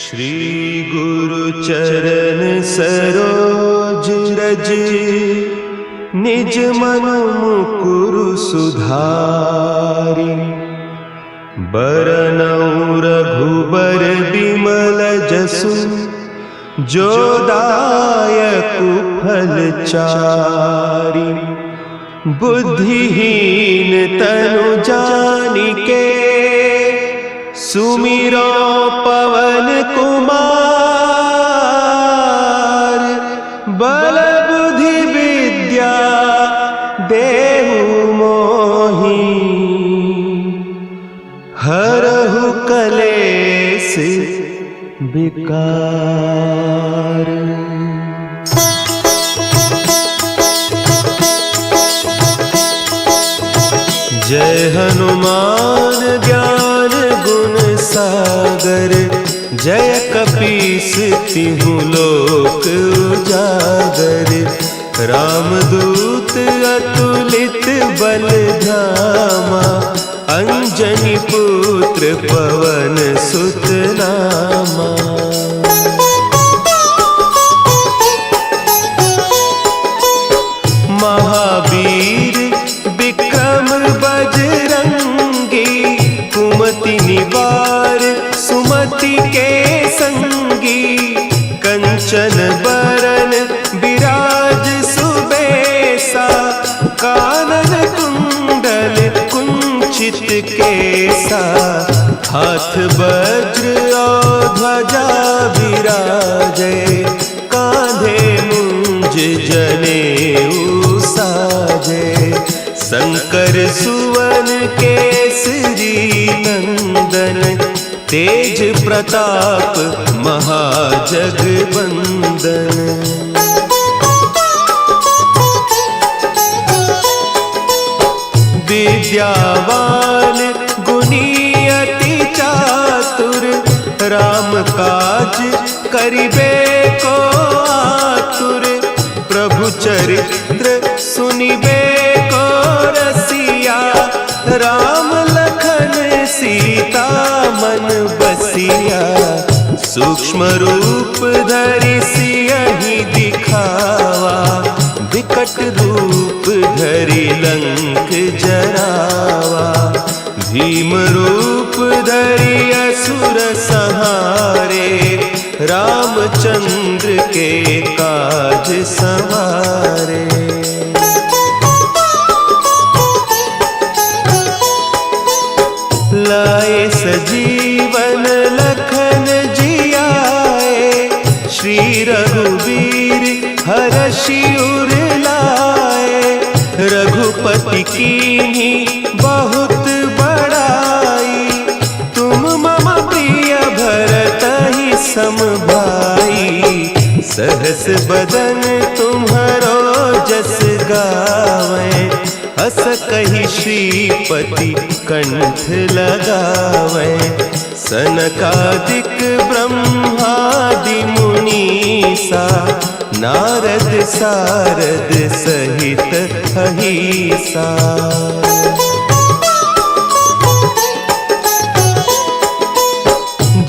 श्री गुरु चरण सरोज रज, निज मन मुकुरु सुधारि। बरनउँ रघुबर बिमल जसु, जो दायकु फल चारि। बुद्धिहीन तनु जानिके, सुमिरो पवन कुमार। बल बुद्धि विद्या देहु मोहि, हरहु कलेस विकार। जय हनुमान ज्ञान गुण सागर, जय कपीस तिहु लोक उजागर। रामदूत अतुलित बल धामा, अंजनी पुत्र पवन सुत नामा। महावीर विक्रम बजरंगी, कुमति निवार सुमति के संगी। कंचन बरन विराज सुबेसा, कानन कुंडल कुंचित केसा। हाथ वज्र और ध्वजा विराजे, कांधे मुंज जनेऊ साजे। शंकर सुवन केसरी नंदन, तेज प्रताप महाजगवंदन। विद्यावान गुणी अति चातुर, राम काज करिबे को आतुर। प्रभु चरित्र सुनिबे को रसिया, राम लखन सीता मन बसिया। सूक्ष्म रूप धरि सियहि दिखावा, विकट रूप धरि लंक जरावा। भीम रूप धरि असुर संहारे, रामचंद्र के काज सवारे। लाए सजीवन लखन जियाए, श्री रघुवीर हरषि उर लाए। रघुपति कीन्ही बहुत बड़ाई, तुम मम प्रिय भरतहि सम भाई। सहस बदन तुम्हरो जस गावें, हस कहि श्रीपति कंठ लगावें। सनकादिक ब्रह्मादि मुनीसा, नारद सारद सहित अहीसा।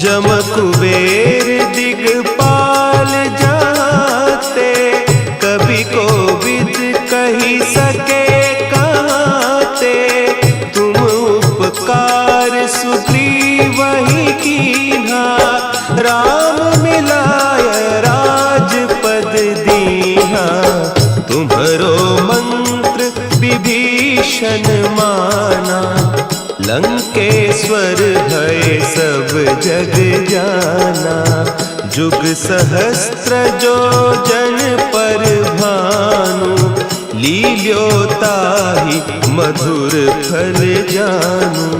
जम कुबेर दिगपाल जाते, कवि कोविद कहि सके कहते। तुम उपकार सुग्रीवहि कीन्हा, राम मिलाय राजपद दीन्हा। तुम्हरो मंत्र विभीषण माना, लंकेश्वर भय सब जग जाना। जुग सहस्त्र जो जन पर भानु, लील्योताहि मधुर फल जानू।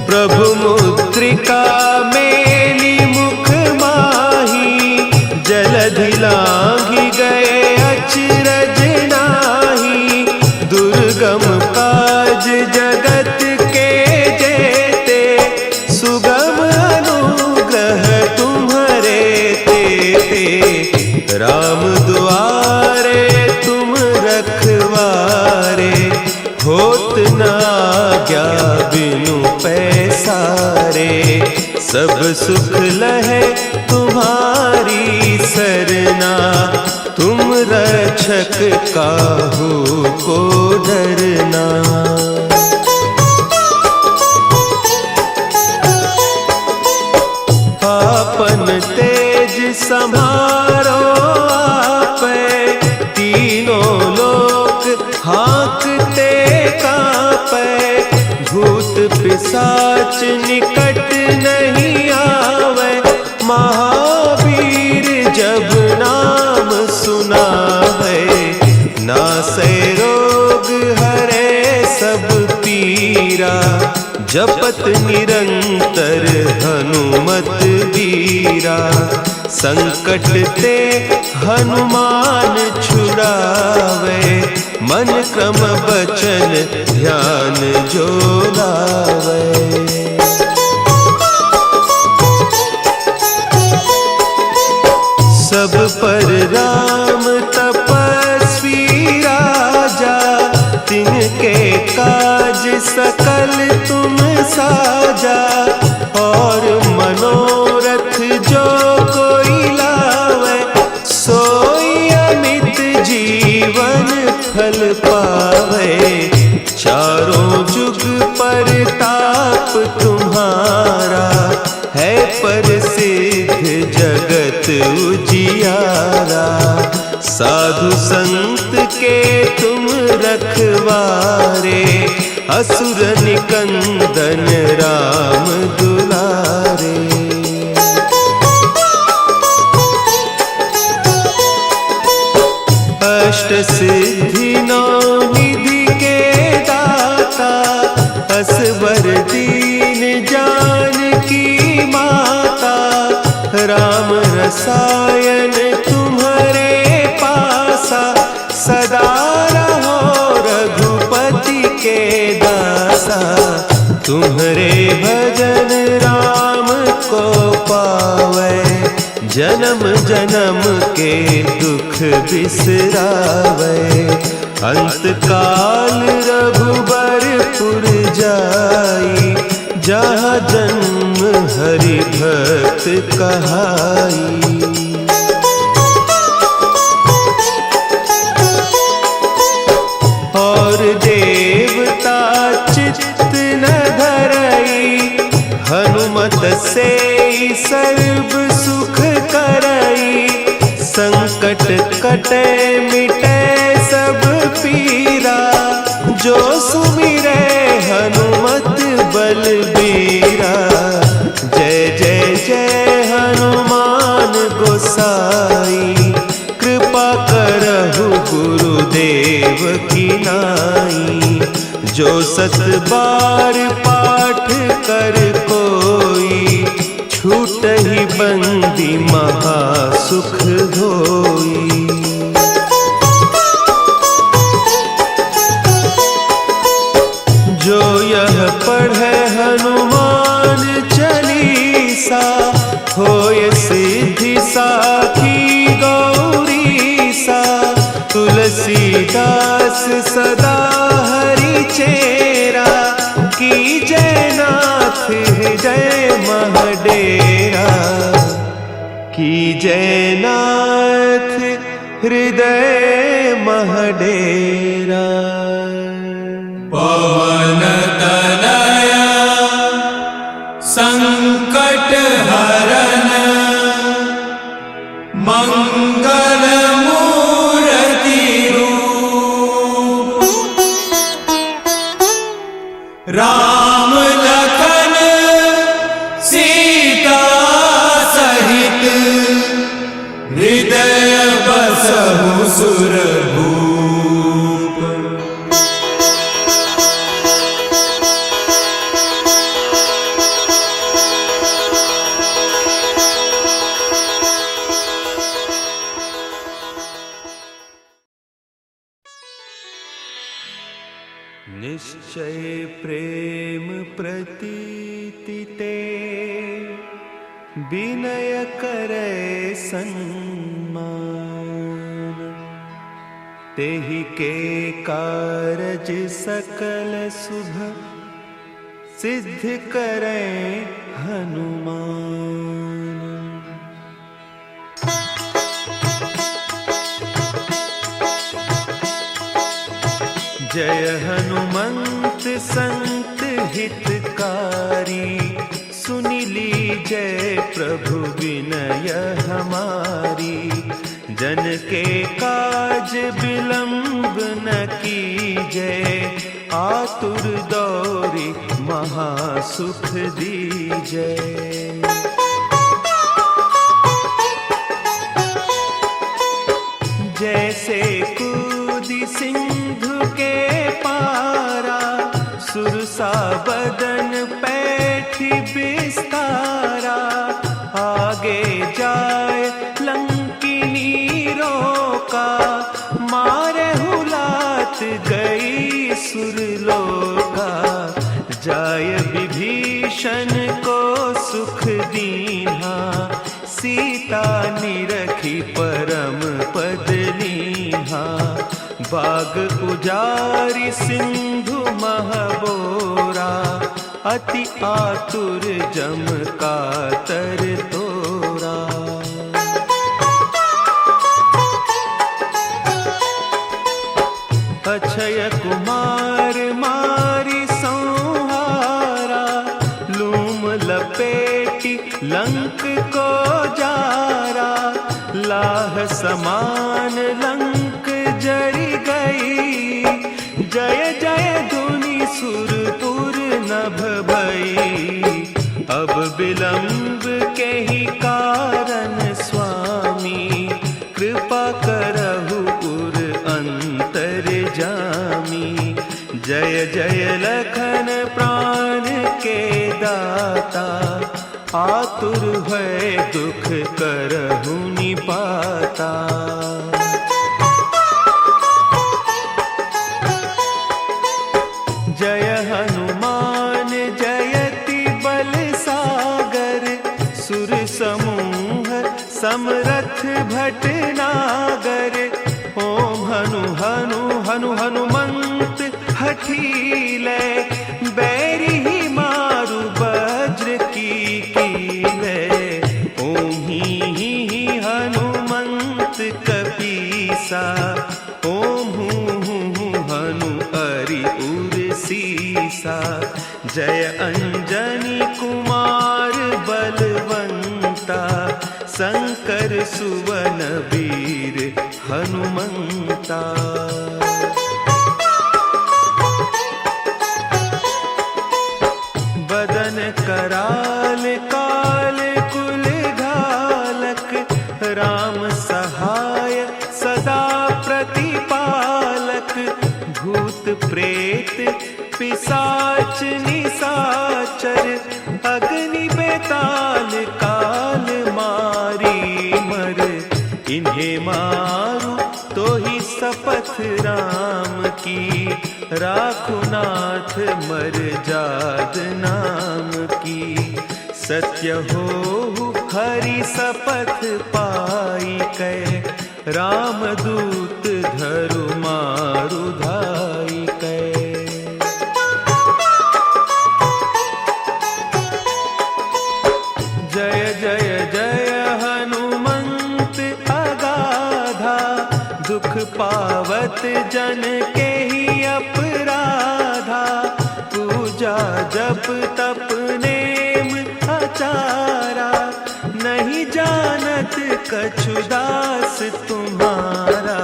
प्रभु मुद्रिका मेली मुख माही, जलधि लांघि गए अचरज नाही। दुर्गम काज जगत के जेते, सुगम अनुग्रह तुम्हरे तेते। राम दुआरे तुम रखवारे, होत न आज्ञा बिनु पैसारे, सब सुख लहे तुम्हारी सरना, तुम रक्षक काहू को डरना। आपन तेज समारो आपे, तीनों लोक हाँकते कांपे, भूत पिशाच निकट नहीं आवे, महावीर जब नाम सुनावे, नासै रोग हरे सब पीरा, जपत निरंतर हनुमत बीरा, संकट ते हनुमान छुड़ावे, मन क्रम बचन ध्यान जो लावे। सब पर राम तपस्वी राजा, तिनके काज सकल तुम साजा, और मनोरथ जो कोई लावे, सोई अमित जीवन फल पावे, चारों जुग परताप तुम्हारा, है प्रसिद्ध जगत उजियारा, साधु संत के तुम रखवारे, असुर निकंदन राम दुलारे। अष्ट सिद्धि नौ निधि के दाता, असवर दीन जानकी माता, राम रसायन तुम्हारे पासा, सदा रहो रघुपति के दासा, तुम्हारे भजन राम को पावे, जन्म जन्म के दुख बिसरावे, अंत काल रघुबरपुर जाई, जहाँ जन्म हरि भक्त कहाई। और देवता चित्त न धरई, हनुमत से सर्व सुख करई, संकट कटे मिटे सब पीरा, जो सुमिरे हनुमत बलबीरा। जय जय जय हनुमान गोसाई, कृपा करहु गुरुदेव की नाई, जो सत बार पाठ कर कोई, छूटहि बंदी महासुख होई। जो यह पढ़े हनुमान चालीसा, होय सिद्धि साखी गौरीसा, तुलसीदास सदा हरि चेरा, की जय नाथ हृदय महडेरा, की जय नाथ हृदय महडेरा। पवन तनया संकट हरन, मंगल मूर्ति रूप, राम लखन सीता सहित, हृदय बसहु सुरभूप। निश्चय प्रेम प्रतीति ते, विनय करे सन्मान, तेहि के कारज सकल शुभ सिद्ध करें हनुमान। जय हनुमंत संत हितकारी, सुनि लीजय प्रभु विनय हमारी। जन के काज विलंब न कीजय, आतुर दौरी महासुख दीजय। जैसे कूदी सिंधु के पारा, सुरसा बदन पैठी बिस्तारा। आगे जाए लंकिनी रोका, मारे हुलात गई सुरलोका। जाय विभीषण को सुख दीन्हा, सीता निरखी परम पद लीन्हा। बाग उजारि सिंधु महबोरा, अति आतुर जम कातर तोरा। अक्षय कुमार मारि संहारा, लूम लपेटी लंक को जारा। लाह समान लंक जरि गई, जय जय धुनि सुरपुर नभ भई। अब विलंब के ही कारण स्वामी, कृपा करहु उर अंतर जामी। जय जय लखन प्राण के दाता, आतुर भय दुख करहु निपाता। जय हनुमान जयति बल सागर, सुर समूह समरथ भटनागर। ओम हनु हनु हनु हनुमंत हठीले, बैरी मारु वज्र की कीले। ओम ही हनुमंत कपीसा, ओम हूँ हनु हरि उर सीसा। जय अंजनी कुमार बलवंता, शंकर सुवन वीर हनुमंता। बदन कराल काल कुल घालक, राम सहाय सदा प्रतिपालक। भूत प्रेत पिशाच निशाचर, अग्नि बेताल काल मारी मर। इन्हें मारू तो ही शपथ राम की, राखु नाथ मर जाद नाम की। सत्य हो हरि शपथ पाई कै, राम दूत धरु मारु धाई कै। जय जय जय हनुमंत अगाधा, दुख पावत जन के ही अपराधा। पूजा जप तप नेम आचारा, नहीं जानत कछु दास तुम्हारा।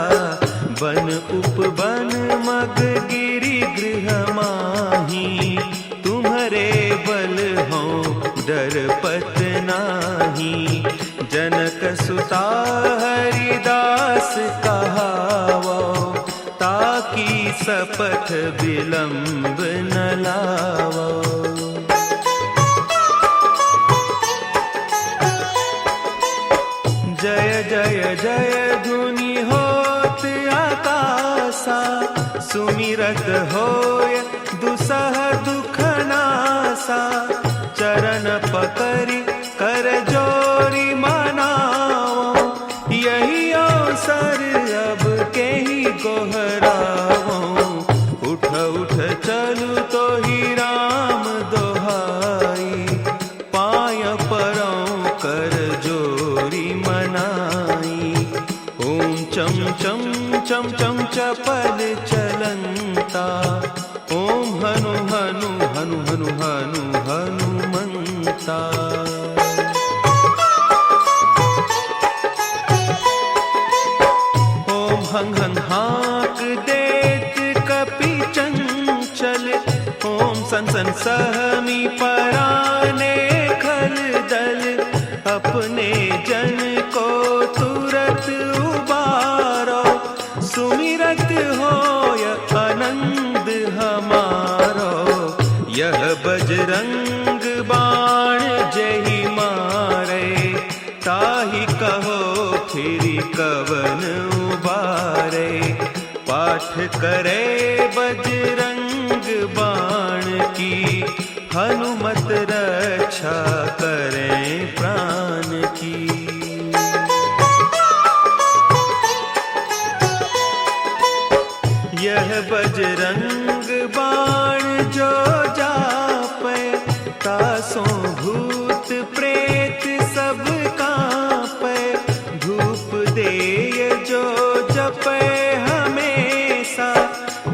बन उपवन मग गिरि गृह माही, तुम्हारे बल हो डरपत नाही। जनक सुता हरिदास कहावो, ताकि शपथ विलंब न लावो। जय जय जय धुनि होत आकाशा, सुमिरत होय दुसह दुख नासा। चरण पकड़ि कर जोरी मनाओ, यही अवसर अब के ही गोह चलू तो ही राम दोहाई, पाय परौ कर जोरी मनाई। ओम चम चम चम चम चपल चलंता, ओम हनु हनु हनु हनु हनु हनुमंता। ओम हंग हंग हाक देत कपि चंचल, ओम सन सन सहमी पराने खल दल। अपने जन को तुरत उबारो, सुमिरत होय आनंद हमारो। यह बजरंग बाण जहि मारे, ताहि कहो फिरि कवन उबारे। पाठ करे बजरंग बाण की, हनुमत रक्षा करें प्राण की। यह बजरंग बाण जो जापै, तासों भूत प्रेत सब कांपै। धूप देय जो जपै हमेशा,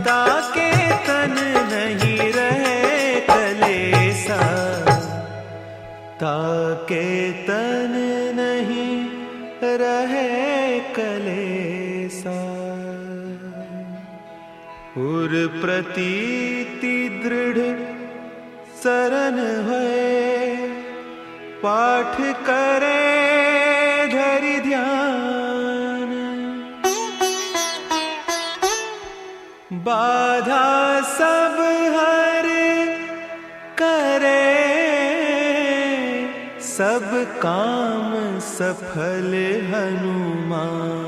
ताके तन नहीं रहे कलेसा। ताके तन नहीं रहे कलेसा। उर प्रतीति दृढ़ सरन है, पाठ करे धरि ध्यान। बाधा सब हर करे, सब काम सफल हनुमान।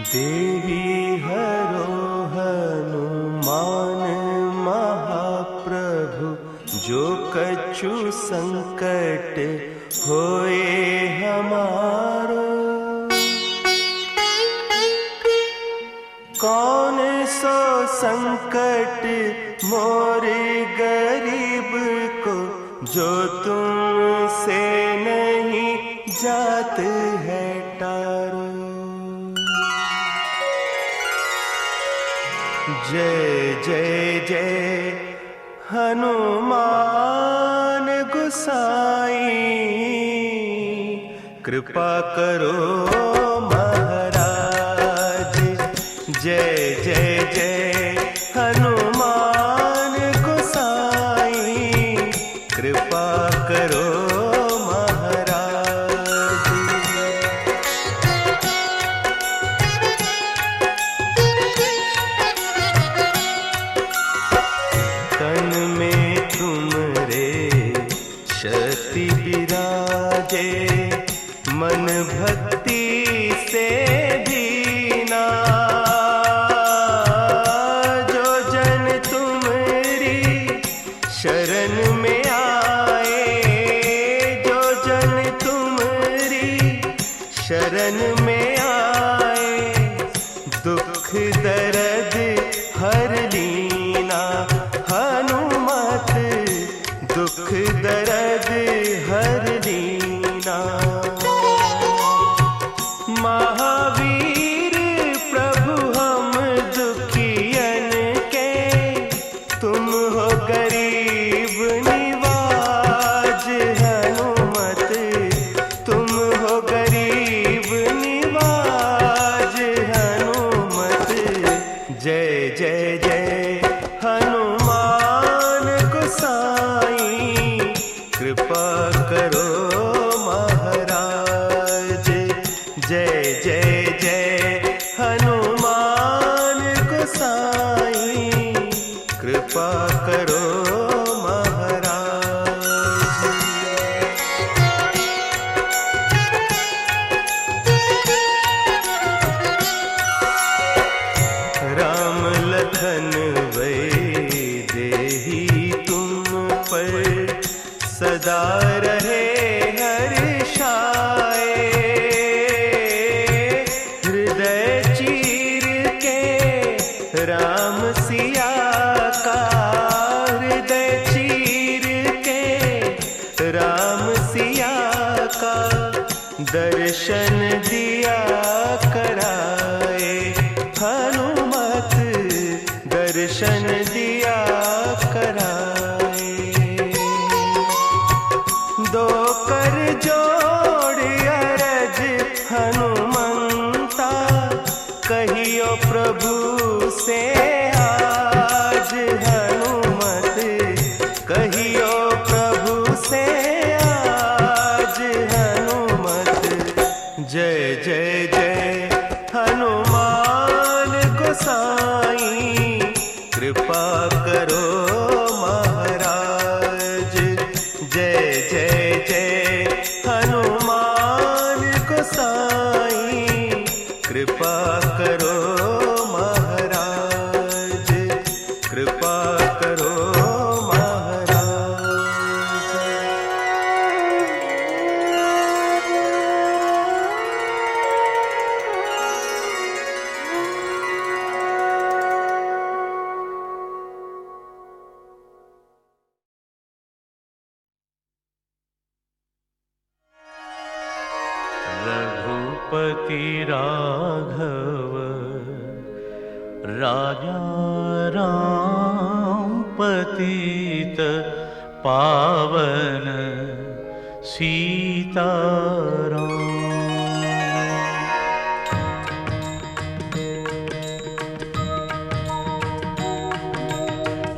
देवी हरो हनुमान महाप्रभु, जो कछु संकट होए हमारो। कौन सो संकट मोर गरीब को, जो तुमसे नहीं जात है टारो। जय जय जय हनुमान गुसाई, कृपा करो महाराज। जय जय जय हनुमान गुसाई, कृपा करो मन भक्ति से दीना। जो जन तुमरी शरण में आए, जो जन तुमरी शरण में आए, दुख दर्द हर लीना। हनुमत दुख दर्द हर लीना। महावीर प्रभु हम दुखियन के, तुम हो गरीब निवाज। हनुमत तुम हो गरीब निवाज। का दर्शन दिया कराए। हनुमत दर्शन दिया कराए। दो कर जोड़ अरज हनुमंता, कहियो प्रभु से आज। हनुमत कहियो प्रभु से आज। हनुमत जय जय जय हनुमान गोसाई, कृपा करो महाराज। जय जय जय हनुमान गोसाई, कृपा करो महाराज। कृपा करो रघुपति राघव राजा राम, पतित पावन सीताराम।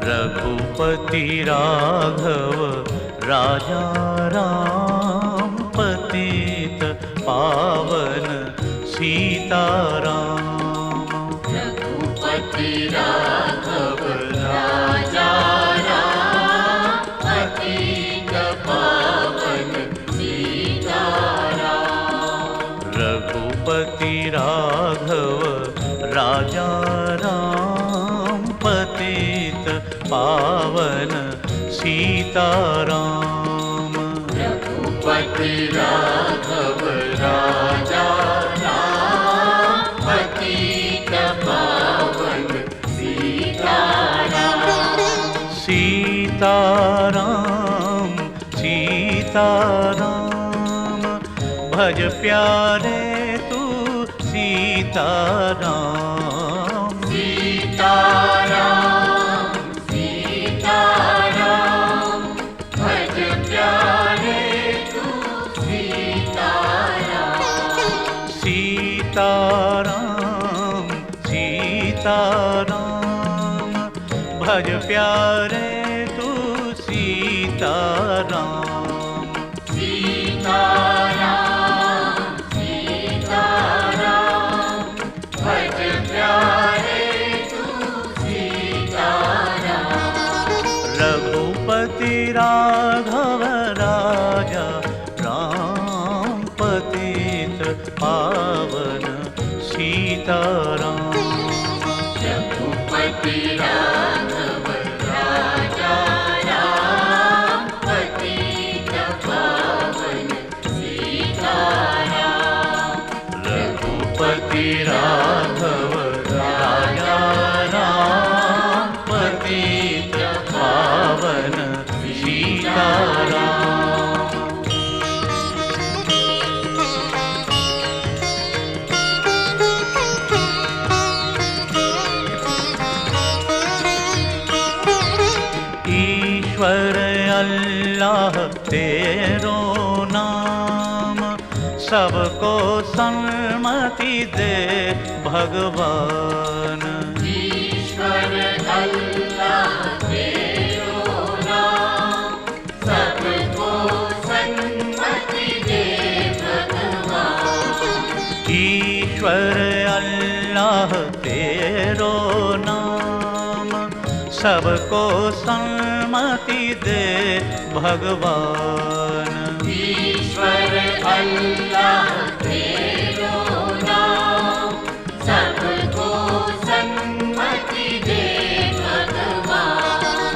रघुपति राघव राजा राम, पतित पावन सीताराम। रघुपति राघव राजा राम, पतित पावन सीताराम। रघुपति राघव राजा राम, पतित पावन सीताराम। रघुपति राघव राजा राम, पतित पावन सीताराम। सीताराम सीताराम, भज प्यारे तू सीताराम। सीताराम सीताराम, भज प्यारे तू सीताराम। सीताराम सीताराम, भज प्यारे तू सीताराम। सीताराम सीताराम, भज प्यारे तू सीताराम। रघुपति राघव राजा राम, पतित पावन सीताराम। रघुपति राघव राजा राम, पतित पावन सीताराम। रघुपति राघव राजा राम, पतित पावन सीताराम। ईश्वर अल्लाह तेरो नाम, सबको सन्मति दे भगवान। ईश्वर अल्लाह तेरो नाम, सबको सन्मति दे भगवान। ईश्वर अल्लाह तेरो नाम, सबको सन्मति दे भगवान। ईश्वर अल्लाह तेरो नाम, सबको सन्मति दे भगवान।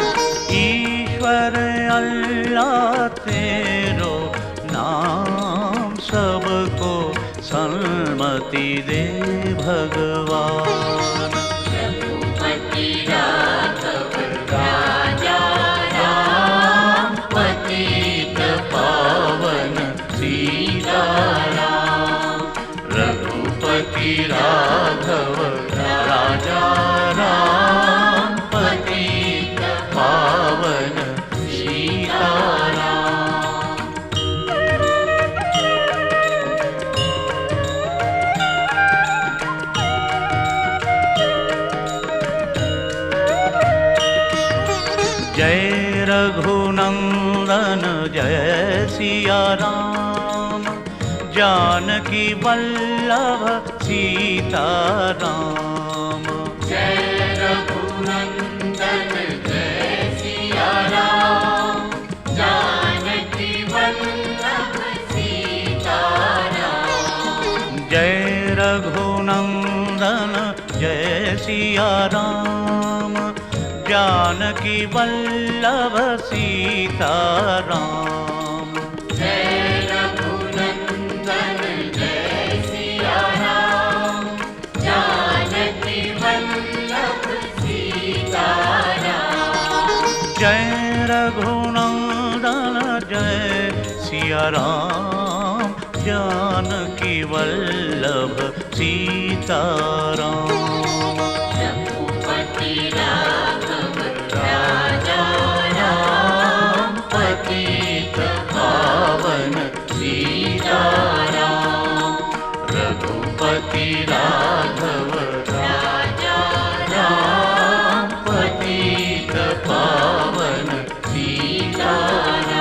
ईश्वर अल्लाह तेरो नाम, सबको सन्मति दे भगवान। रघुपति राघव राजा राम, पतित पावन सीताराम। रघुपति राघव राजा राम, पतित पावन सीताराम। जय रघुनंदन जय सिया राम, जानकी वल्लभ सीताराम। जय रघुनंदन जय सिया राम, जानकी वल्लभ सीताराम। जय रघुनंदन जय सिया राम, जानकी वल्लभ सीताराम। जय रघुनंदन जय सिया राम, जानकी वल्लभ सीताराम। जय रघुनंदन जय सिया राम, जानकी वल्लभ सीताराम। रघुपति राघव राजा राम, पतित पावन सीताराम। रघुपति राघव राजा राम, पतित पावन सीताराम।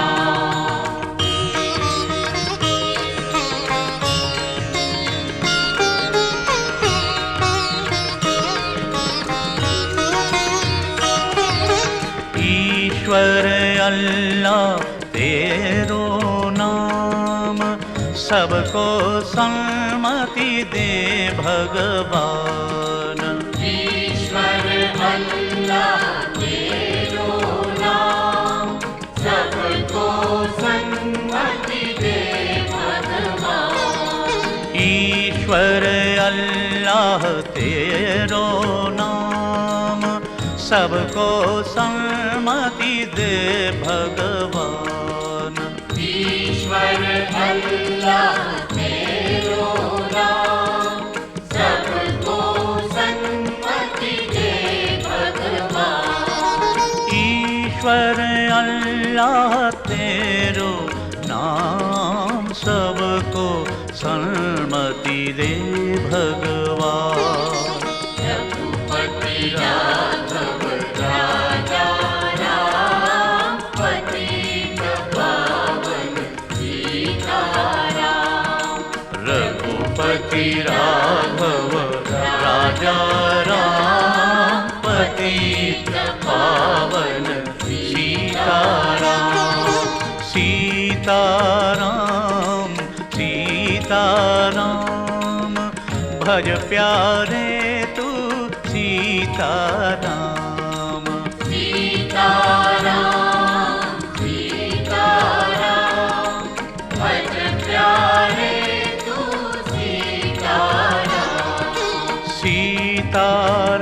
ईश्वर अल्लाह तेरो नाम, सबको सन्मति दे भगवान। ईश्वर अल्लाह तेरो नाम, सबको सन्मति दे भगवान। ईश्वर अल्लाह तेरो नाम, सबको सन्मति दे भगवान। ईश्वर अल्लाह तेरो नाम, सबको सन्मति दे भगवान। ईश्वर अल्लाह तेरो नाम, सबको सन्मति दे भगवान। रघुपति राघव राजा राम, पतित पावन सीताराम। रघुपति राघव राजा राम, पतित पावन सीताराम। सीताराम सीताराम, भज प्यारे तू सीताराम। सीताराम सीताराम, भज प्यारे तू सीताराम। सीताराम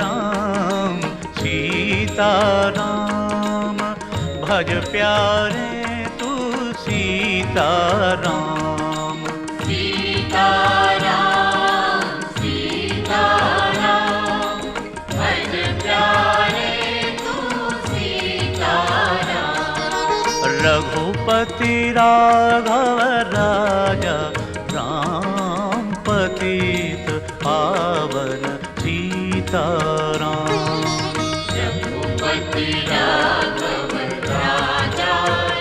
सीताराम, भज प्यारे तू सीताराम। सीताराम सीताराम, भज प्यारे तू सीताराम। रघुपति राघव राजा राम, पतित पावन सीताराम। रघुपति राघव राजा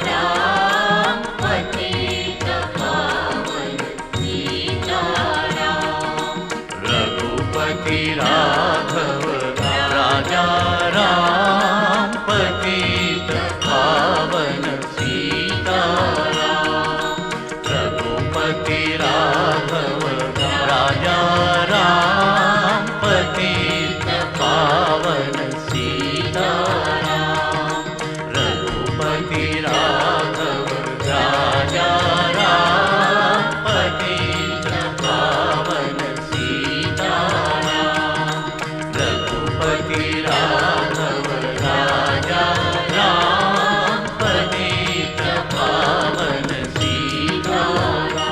राम, पतित पावन सीताराम। रघुपति राघव राजा राम, पतित पावन सीताराम। रघुपति राघव राजा राम, पतित पावन सीताराम। रघुपति राघव राजा राम, पतित पावन सीताराम। रघुपति राघव राजा राम, पतित पावन सीताराम।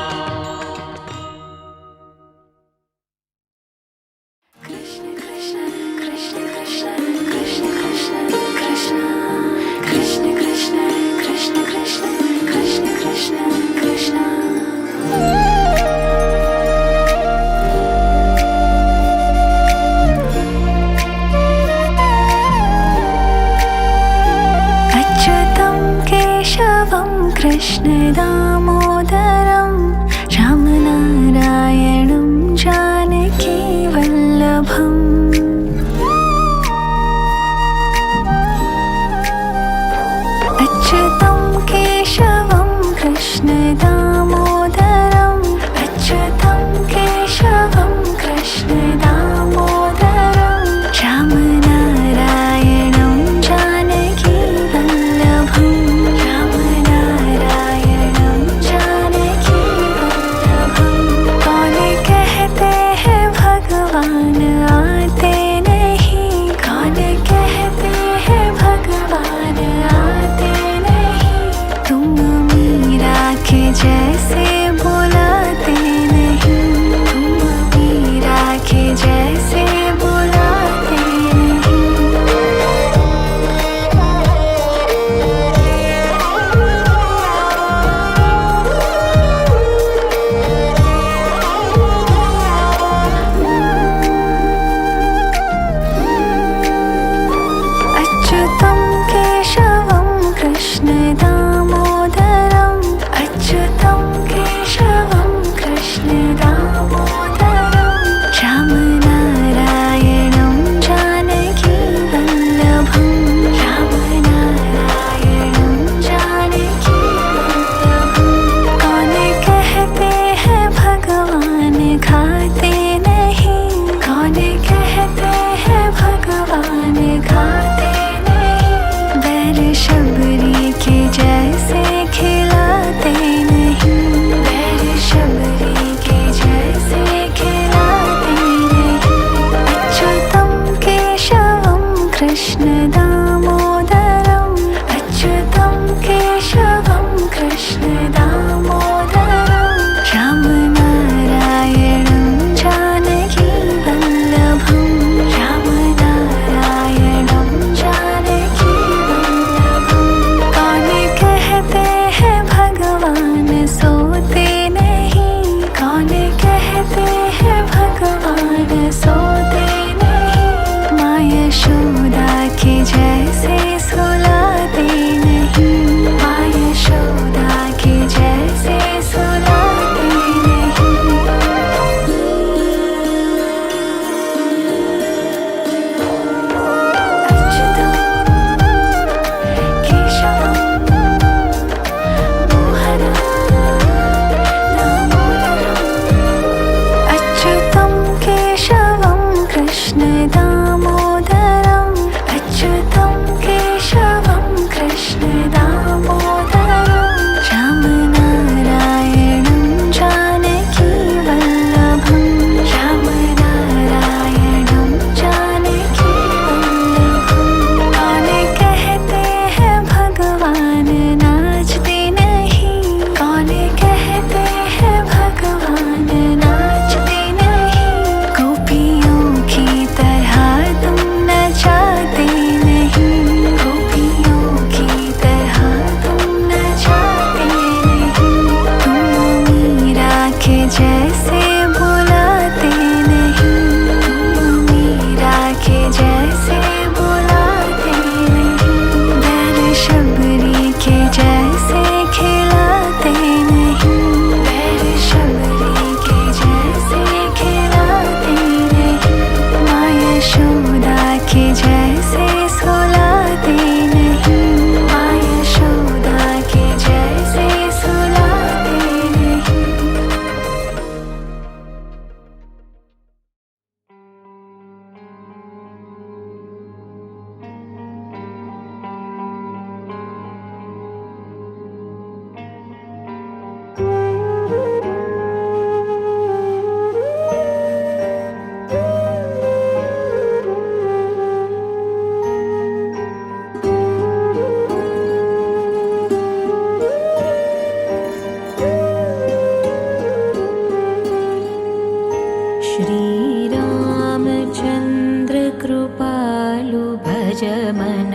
भजमन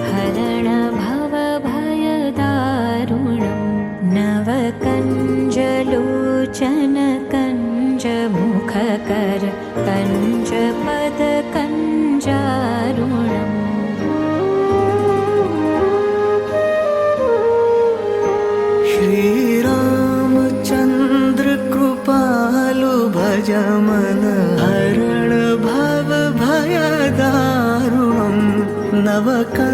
हरण भव भयदारुणं नवकञ्जलोचन कञ्जमुखकर कञ्जपद कञ्जारुणम् श्रीरामचन्द्र कृपालु भजमन हरण भव भयदारुणं नवकञ्जलोचन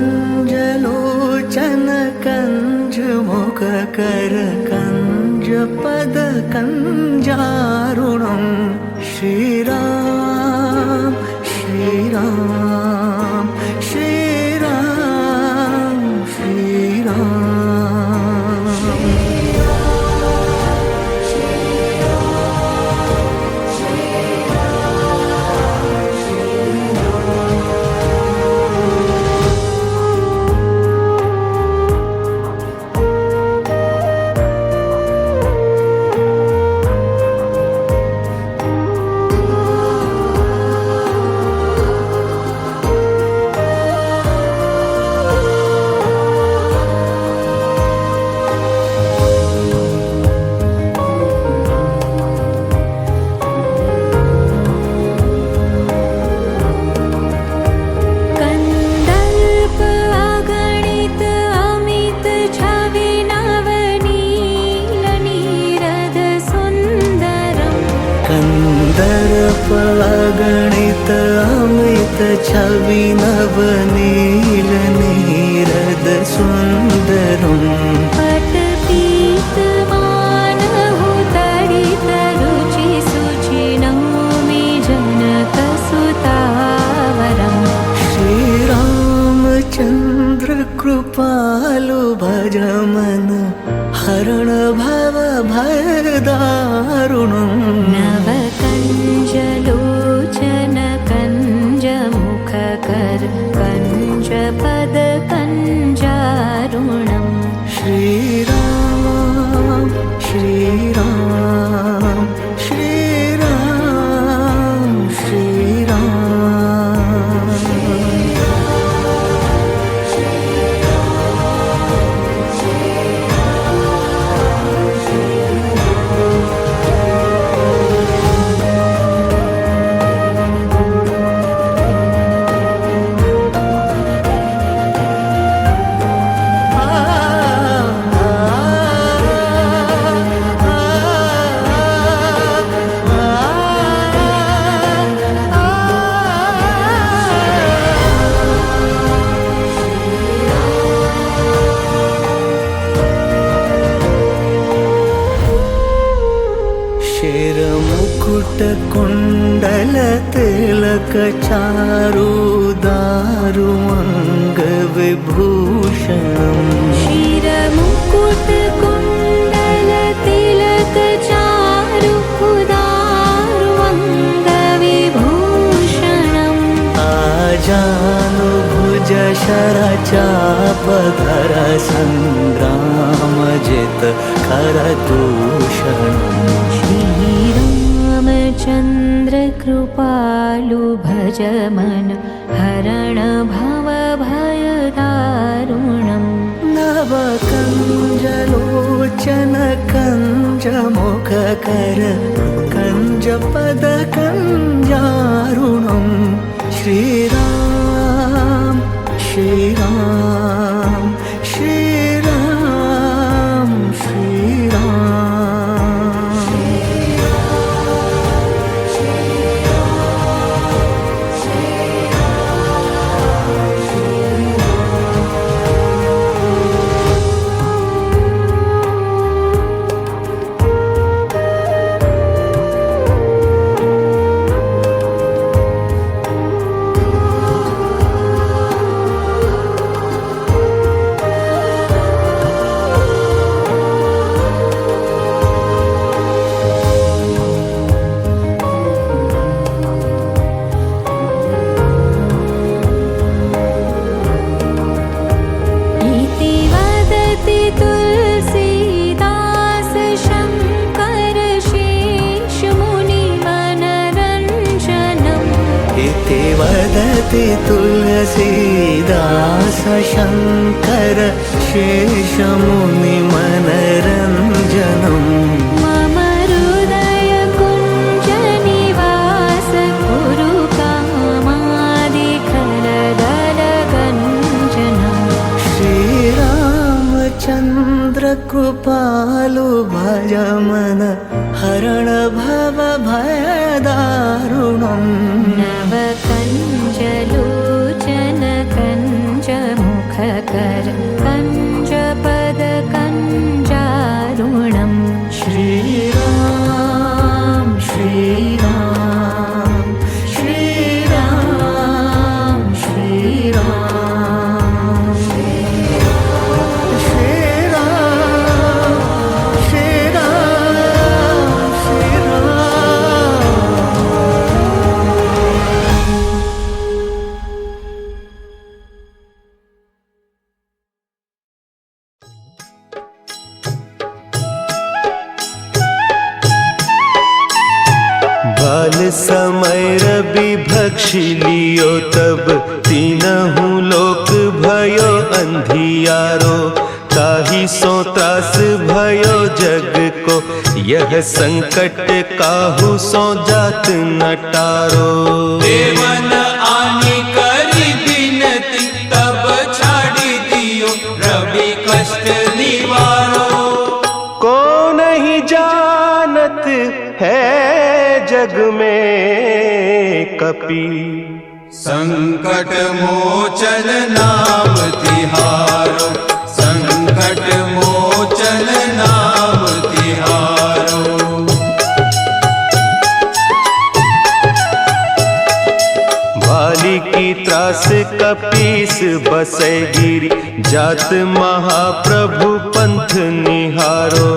कञ्जमुखकर कञ्जपद कञ्जारुणं श्रीराम श्रीराम श्रीराम श्रीराम गणित अमित छवि नवनील नीरद सुंदरम पटपीत मानहु तडित रुचि सुचि नौमि जनक सुतावरम् श्रीरामचंद्र कृपालु भजमन हरण भव भयदारुणं नवकञ्जलोचन कञ्जमुखकर कञ्जपद कञ्जारुणं श्रीराम श्रीराम श्रीराम श्रीराम कुंडल तिलक चारु दारु अंग विभूषणम् शिरमुकुट कुण्डल तिलक चारु दारु अंग विभूषणम् आजानुभुज शरचापधर संग्राम जित करदूषणम् चन्द्र कृपालु भजमन हरण भव भयदारुणं नवकञ्जलोचन कञ्जमुखकर कञ्जपद कञ्जारुणं श्रीराम श्रीराम श्रीराम श्रीराम वदति तुलसीदास शङ्कर शेषमुनिमनरञ्जनम् मम हृदयकुञ्जनिवास कुरु कामादिखलदलगञ्जनम् श्रीरामचन्द्र कृपालु भज मन हरण भव भयदारुणम् नवकञ्जलोचन कञ्जमुखकर कञ्जपदकञ्जारुणम् श्रीराम श्रीराम श्रीराम श्रीराम श्रीराम श्रीराम बाल समय रवि भक्षी लियो तब तीनहु लोक भयो अंधियारो ताहि सो त्रास भयो जग को यह संकट काहू सो जात नटारो देवन आनी करी बिनती तब छाड़ी दियो रवि कष्ट निवारो को नहीं जानत है जग में कपि संकट मोचन नाम तिहारो संकट मोचन नाम तिहारो बाली की त्रास कपीस बसे गिरी जात महाप्रभु पंथ निहारो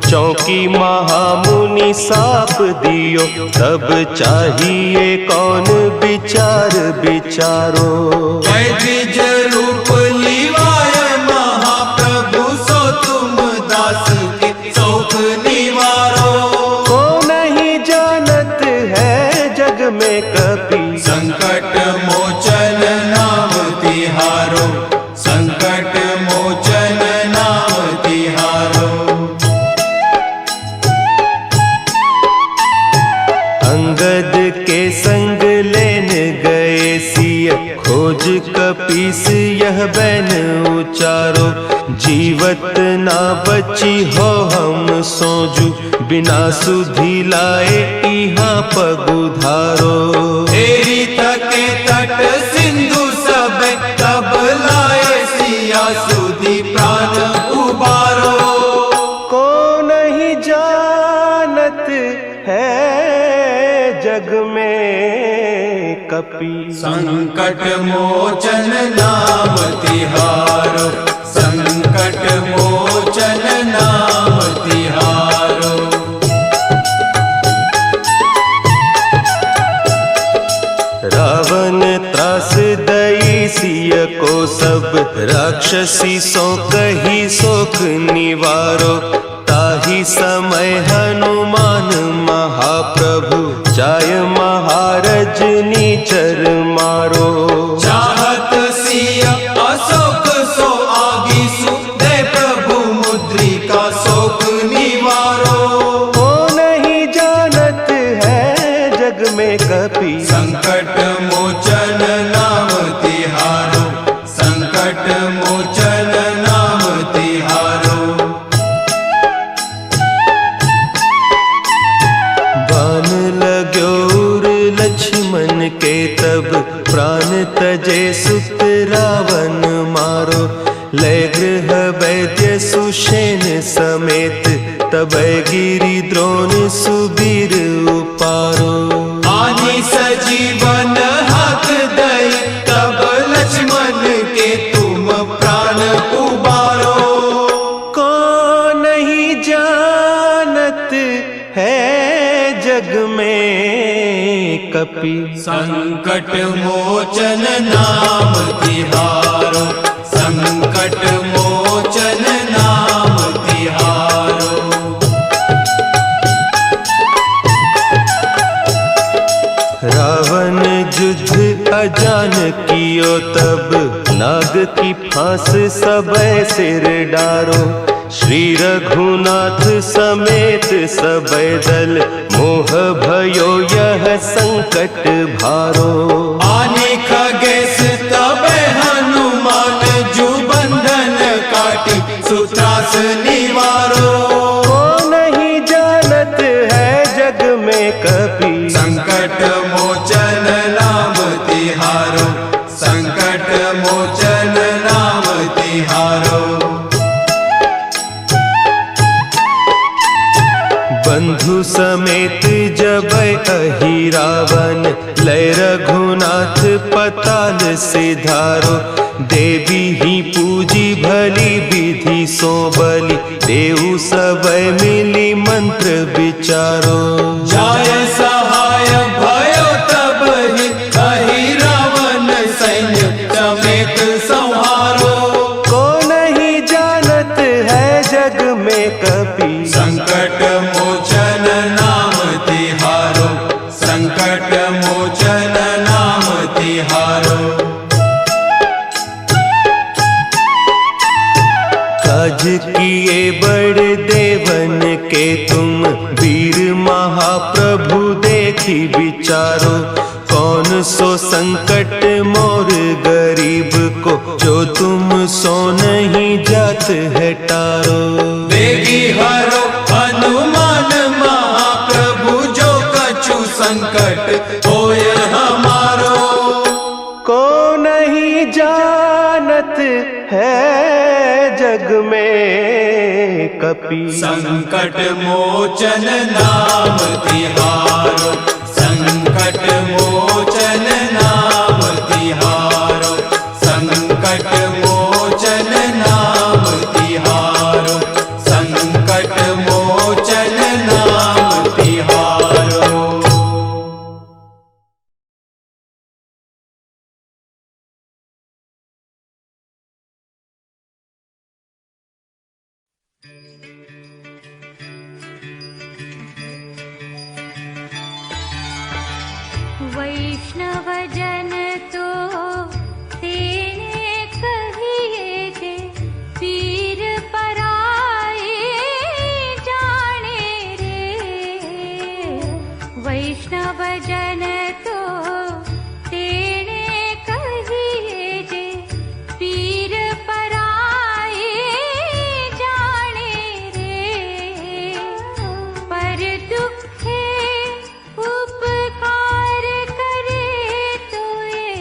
चौकी महामुनि साप दियो तब चाहिए कौन विचार विचारो द्विज रूप लिवाय महाप्रभु सो तुम दास के शोक निवारो को नहीं जानत है जग में कपि संकट मोचन नाम तिहारो संकट मोचन नाम तिहारो अंगद के संग लेन गए सिय खोज कपीस यह बैन उचारो जीवत ना बची हो हम सोजू बिना सुधि लाए इहाँ पगुधारो तेरी थके तट सिंधु सब तब लाए सिया सुधि प्राण उबारो को नहीं जानत है जग में कपि संकट मोचन नाम तिहारो संकट मोचन नाम तिहारो रावण त्रास दई सिय को सब राक्षसी सो कही सोख निवारो ताहि समय हनुमान महाप्रभु जाय महारज नीचर मारो चाहत सिया अशोक सो आगीसु दे प्रभु मुद्रिका शोक निवारो को नहीं जानत है जग में कपि संकट मोचन नाम तिहारो संकट मोचन नाम तिहारो बान लाग्यो उर लक्ष्मण के तब प्राण तजे सुत रावण मारो ले गृह वैद्य सुषेण समेत तब गिरि द्रोण सुबीर उपारो आनी सजीवन हक दई तब लक्ष्मण के तुम प्राण उबारो को नहीं जानत है जग में कपि संकट मोचन नाम तिहारो संकट मोचन नाम तिहारो रावण युद्ध अजान कियो तब नाग की फांस सबे सिर डारो। श्री रघुनाथ समेत सबे दल मोह भयो यह संकट भारो। आने खगेश तबे हनुमान जू बंधन काटी सुत्रास निवारो। को नहीं जानत है जग में कपि संकट मोचन नाम तिहारो, संकट मोचन नाम तिहारो। बंधु समेत जब अहि रावण लय रघुनाथ पताल सिधारो। देवी ही पूजी भली विधि सो बलि देहु सब मिली मंत्र विचारो। जाय सहाय भयो तब ही अहि रावण सैन्य समेत संहारो। को नहीं जानत है जग में कपि संकट मोचन नाम तिहारो, संकट मोचन नाम तिहारो। काज किए बड़ देवन के तुम वीर महाप्रभु देखी विचारो। कौन सो संकट मोर गरीब को जो तुम सो नहीं जात है टारो। बेगी हरो हनुमान महाप्रभु जो कछु संकट होय हमारो। को नहीं जानत है जग में कपि संकट मोचन नाम तिहारो, संकट मोचन नाम तिहारो, संकट मोचन नाम तिहारो, संकट मोचन नाम तिहारो। वैष्णव जन तो तेने कहिए जे पीर पराए जाने रे। वैष्णव जन तो तेने कहिए जे पीर पराए जाने रे। पर दुखे उपकार करे तो ये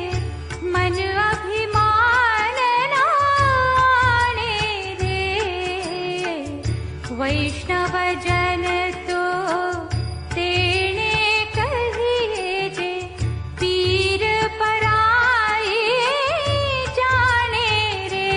मन अभिमान ना आने रे। वैष्णव जन तो तेने कहिए जे पीर पराए जाने रे।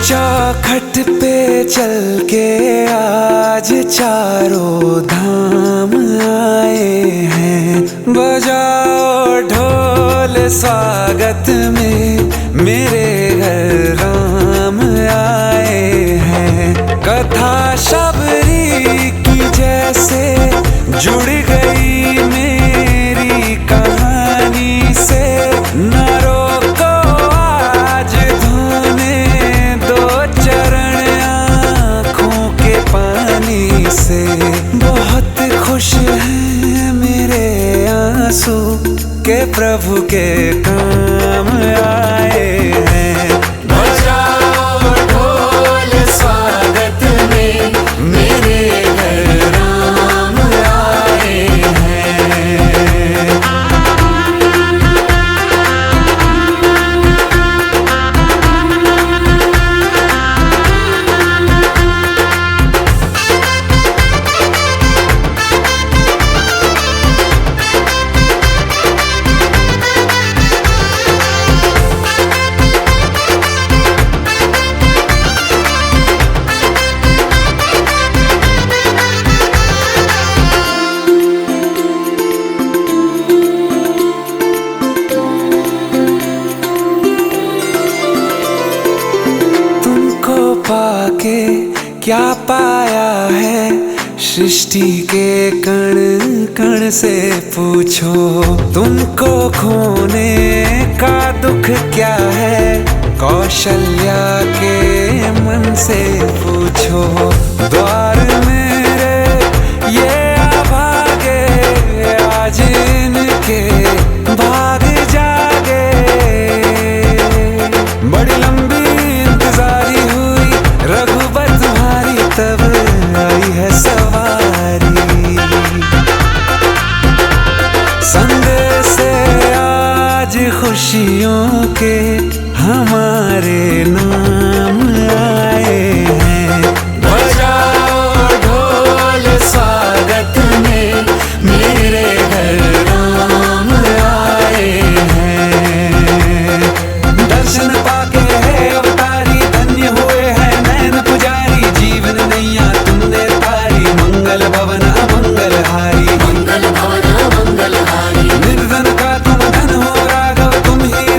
चौखट पे चल के आज चारों धाम आए हैं। बजाओ ढोल स्वागत में, मेरे घर राम आए हैं। कथा शबरी की जैसे जुड़ गई मेरी कहानी से। न रोको आज धोने दो चरण आँखों के पानी से। बहुत खुश हैं मेरे आंसू के प्रभु के काम आए हैं। बजाओ ढोल स्वागत में, मेरे घर राम आए हैं। पाके क्या पाया है, सृष्टि के कण कण से पूछो। तुमको खोने का दुख क्या है, कौशल्या के मन से पूछो। द्वार मेरे ये अभागे, आज इनके भाग जागे। बड़ी लंबी इंतजारी हुई रघुबर तुम्हारी, तब आई है सवारी। संदेश से आज खुशियों के हमारे नाम आए हैं। बजाओ ढोल स्वागत में, मेरे घर राम आए हैं। दर्शन पाके है अवतारी, धन्य हुए हैं नैन पुजारी। जीवन नैया तुमने तारी, मंगल भवन अमंगल हारी। मंगल भवन अमंगल हारी। निर्धन का तुम धन हो राघव, तुम ही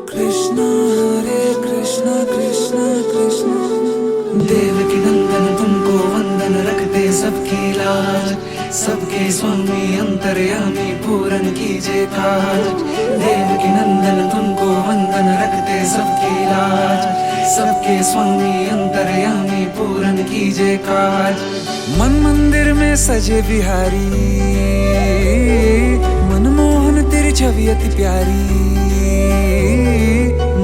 कृष्ण हरे कृष्ण कृष्ण कृष्ण देवकी नंदन तुमको वंदन रखते सबकी लाज, सबके स्वामी अंतर्यामी पूरन कीजिए काज। देवकी नंदन तुमको वंदन रखते सबकी लाज, सबके स्वामी अंतर्यामी पूरन कीजिए काज। मन मंदिर में सजे बिहारी, मनमोहन तेरी छवि अति प्यारी।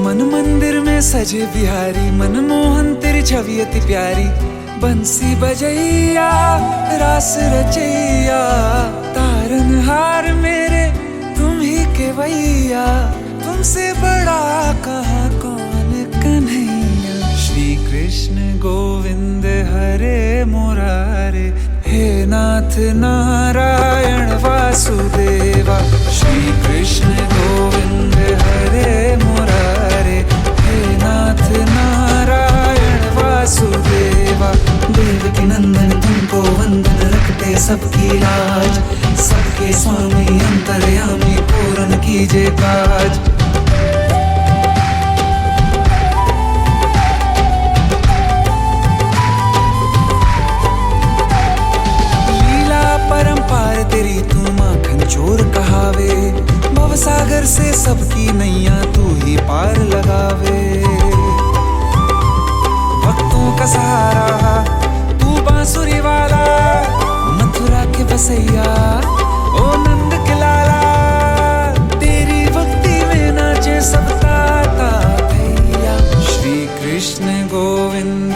मन मंदिर में सजे बिहारी, मनमोहन तेरी छवि अति प्यारी। बंसी बजैया रास रचैया, तारनहार मेरे तुम ही केवैया। तुमसे बड़ा कहाँ कौन कन्हैया। श्री कृष्ण गोविंद हरे मुरारे, हे नाथ नारायण वासुदेवा। श्री कृष्ण गोविंद हरे मुरारे, हे नाथ नारायण वासुदेवा। देवकी नंदन तुमको वंदन रखते सबकी लाज, सबके स्वामी अंतर्यामी पूरन कीजिए काज। परंपार तेरी तू माखन चोर कहावे, भवसागर से सबकी नैया तू ही पार लगावे। भक्तों का सहारा तू बांसुरी वाला, मथुरा के बसैया ओ नंद के लाला। तेरी भक्ति में नाचे सब ताता भैया। श्री कृष्ण गोविंद,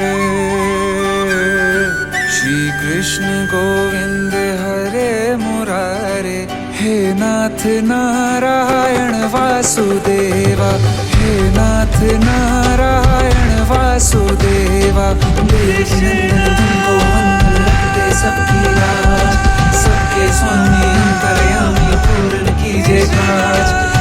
श्री कृष्ण गोविंद हरे मुरारे, हे नाथ नारायण वासुदेवा। हे नाथ नारायण वासुदेवा। देवकी नंदन तुमको वंदन रखते सबकी लाज, सबके स्वामी अंतर्यामी पूर्ण कीजिए काज।